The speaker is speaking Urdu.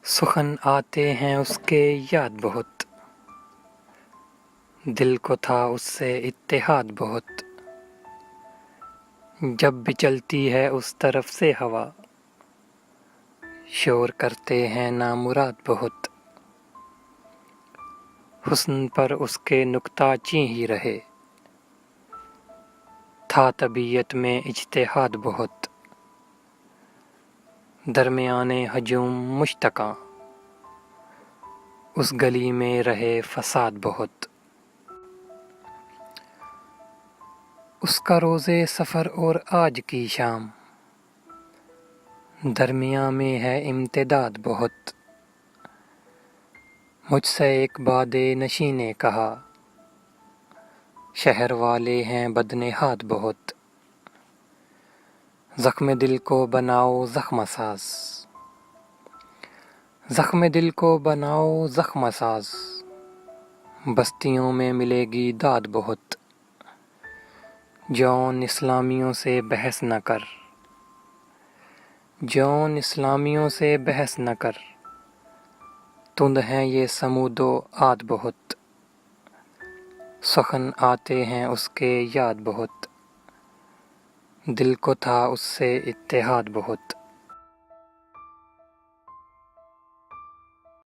سخن آتے ہیں اس کے یاد بہت، دل کو تھا اس سے اتحاد بہت، جب بھی چلتی ہے اس طرف سے ہوا، شور کرتے ہیں نامراد بہت، حسن پر اس کے نکتہ چیں ہی رہے، تھا طبیعت میں اجتہاد بہت، درمیان ہجوم مشتاقاں اس گلی میں رہے فساد بہت، اس کا روز سفر اور آج کی شام، درمیاں میں ہے امتداد بہت، مجھ سے ایک باد نشیں نے کہا، شہر والے ہیں بدنہاد بہت، زخم دل کو بناؤ زخم ساز، زخم دل کو بناؤ زخم ساز، بستیوں میں ملے گی داد بہت، جون اسلامیوں سے بحث نہ کر، جون اسلامیوں سے بحث نہ کر، تند ہیں یہ سمود و عاد بہت، سخن آتے ہیں اس کے یاد بہت، دل کو تھا اس سے اتحاد بہت۔